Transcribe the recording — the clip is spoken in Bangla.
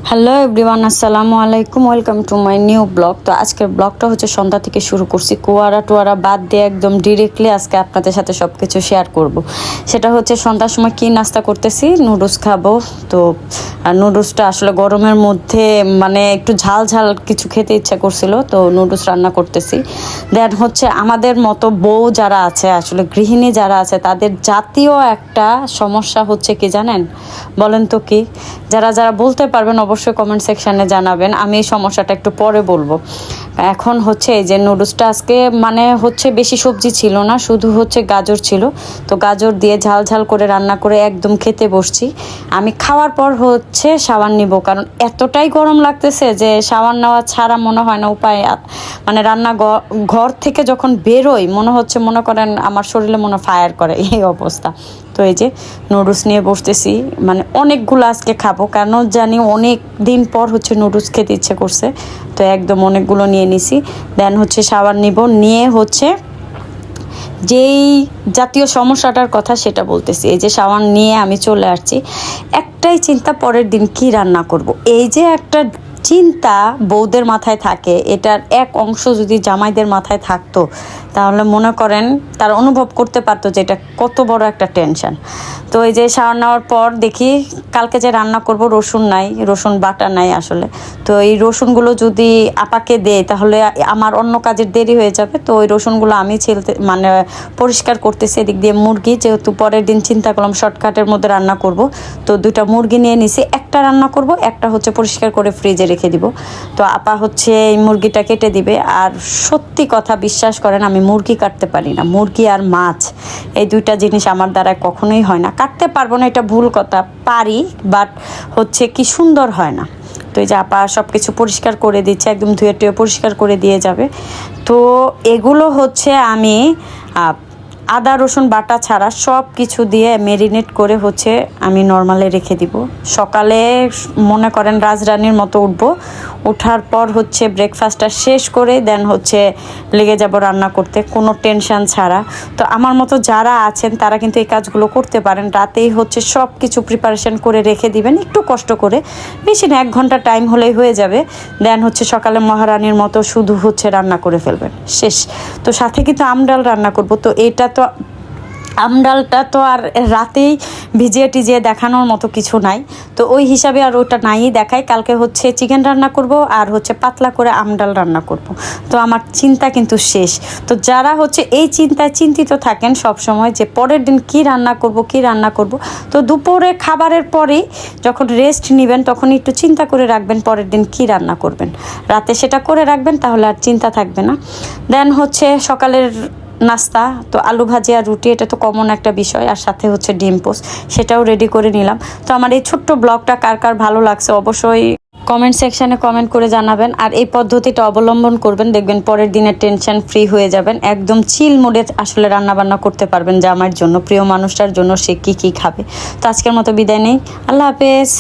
হ্যালো এভরিওয়ান, আসসালামু আলাইকুম। Welcome to my new blog. তো আজকের ব্লগটা হচ্ছে সন্ধ্যা থেকে শুরু করছি, কুয়ারা টুয়ারা বাদ দিয়ে একদম ডিরেক্টলি আজকে আপনাদের সাথে সব কিছু শেয়ার করব। সেটা হচ্ছে সন্ধ্যার সময় কি নাস্তা করতেছি, নুডলস খাবো। তো নুডলসটা আসলে গরমের মধ্যে মানে একটু ঝাল ঝাল কিছু খেতে ইচ্ছা করছিল, তো নুডলস রান্না করতেছি। দেন হচ্ছে আমাদের মতো বউ যারা আছে, আসলে গৃহিণী যারা আছে, তাদের জাতীয় একটা সমস্যা হচ্ছে কি জানেন? বলেন তো কি? যারা যারা বলতে পারবেন অবশ্যই কমেন্ট সেকশানে জানাবেন। আমি এই সমস্যাটা একটু পরে বলবো। এখন হচ্ছে এই যে নুডলসটা আজকে মানে হচ্ছে বেশি সবজি ছিল না, শুধু হচ্ছে গাজর ছিল। তো গাজর দিয়ে ঝাল ঝাল করে রান্না করে একদম খেতে বসছি। আমি খাওয়ার পর হচ্ছে শাওয়ার নিব, কারণ এতটাই গরম লাগতেছে যে শাওয়ার নেওয়া ছাড়া মনে হয় না উপায়। মানে ঘর থেকে যখন বেরোই মনে করেন আমার শরীরে ফায়ার করে এই অবস্থা। তো এই যে নুডলস নিয়ে বসতেছি, মানে অনেকগুলো আজকে খাবো, কেন জানি অনেক দিন পর হচ্ছে নুডলস খেতে ইচ্ছে করছে। তো একদম অনেকগুলো নিয়ে নিছি। দেন হচ্ছে শাওয়ার নিব, নিয়ে হচ্ছে যেই জাতীয় সমস্যাটার কথা সেটা বলতেছি। এই যে শাওয়ার নিয়ে আমি চলে আসছি, একটাই চিন্তা, পরের দিন কি রান্না করব। এই যে একটা চিন্তা বউদের মাথায় থাকে, এটার এক অংশ যদি জামাইদের মাথায় থাকতো তাহলে মনে করেন তারা অনুভব করতে পারতো যে এটা কত বড় একটা টেনশন। তো এই যে শাওয়ার নেওয়ার পর দেখি কালকে যে রান্না করব, রসুন নাই, রসুন বাটা নাই আসলে। তো এই রসুনগুলো যদি আপাকে দেয় তাহলে আমার অন্য কাজের দেরি হয়ে যাবে। তো ওই রসুনগুলো আমি পরিষ্কার করতেছি। এদিক দিয়ে মুরগি, যেহেতু পরের দিন চিন্তা করলাম শর্টকাটের মধ্যে রান্না করব, তো 2টা মুরগি নিয়ে নিছি। একটা রান্না করব, একটা হচ্ছে পরিষ্কার করে ফ্রিজে রেখে দিব। তো আপা হচ্ছে এই মুরগিটা কেটে দিবে। আর সত্যি কথা বিশ্বাস করেন, আমি মুরগি কাটতে পারি না। মুরগি আর মাছ, এই 2টা জিনিস আমার দ্বারা কখনোই হয় না। কাটতে পারবো না এটা ভুল কথা, পারি, বাট হচ্ছে কি সুন্দর হয় না। তো এই যে আপা সব কিছু পরিষ্কার করে দিচ্ছে, একদম ধুয়ে টুয়ে পরিষ্কার করে দিয়ে যাবে। তো এগুলো হচ্ছে আমি আদা রসুন বাটা ছাড়া সব কিছু দিয়ে ম্যারিনেট করে হচ্ছে আমি নর্মালে রেখে দিব। সকালে মনে করেন রাজরানীর মতো উঠবো, ওঠার পর হচ্ছে ব্রেকফাস্টটা শেষ করে দেন হচ্ছে লেগে যাব রান্না করতে, কোনো টেনশন ছাড়া। তো আমার মতো যারা আছেন তারা কিন্তু এই কাজগুলো করতে পারেন। রাতেই হচ্ছে সব কিছু প্রিপারেশন করে রেখে দিবেন, একটু কষ্ট করে, বেশি না, 1 ঘন্টা টাইম হলেই হয়ে যাবে। দেন হচ্ছে সকালে মহারানীর মতো শুধু হচ্ছে রান্না করে ফেলবেন, শেষ। তো সাথে কিন্তু আমডাল রান্না করব। তো এটা তো আমডালটা তো আর রাতেই ভিজিয়ে টিজিয়ে দেখানোর মতো কিছু নাই, তো ওই হিসাবে আর ওটা নাই দেখাই। কালকে হচ্ছে চিকেন রান্না করব আর হচ্ছে পাতলা করে আমডাল রান্না করব। তো আমার চিন্তা কিন্তু শেষ। তো যারা হচ্ছে এই চিন্তায় চিন্তিত থাকেন সব সময় যে পরের দিন কি রান্না করব, তো দুপুরে খাবারের পরেই যখন রেস্ট নেবেন তখন একটু চিন্তা করে রাখবেন পরের দিন কি রান্না করবেন, রাতে সেটা করে রাখবেন, তাহলে আর চিন্তা থাকবে না। দেন হচ্ছে সকালের নাস্তা তো আলু ভাজি আর রুটি, এটা তো কমন একটা বিষয়, আর সাথে হচ্ছে ডিম পোস্ট, সেটাও রেডি করে নিলাম। তো আমার এই ছোট্ট ব্লগটা কার কার ভালো লাগছে অবশ্যই কমেন্ট সেকশানে কমেন্ট করে জানাবেন। আর এই পদ্ধতিটা অবলম্বন করবেন, দেখবেন পরের দিনের টেনশন ফ্রি হয়ে যাবেন। একদম চিল মুডে আসলে রান্নাবান্না করতে পারবেন যে আমার জন্য, প্রিয় মানুষটার জন্য সে কী কী খাবে। তো আজকের মতো বিদায় নেই, আল্লাহ হাফেজ।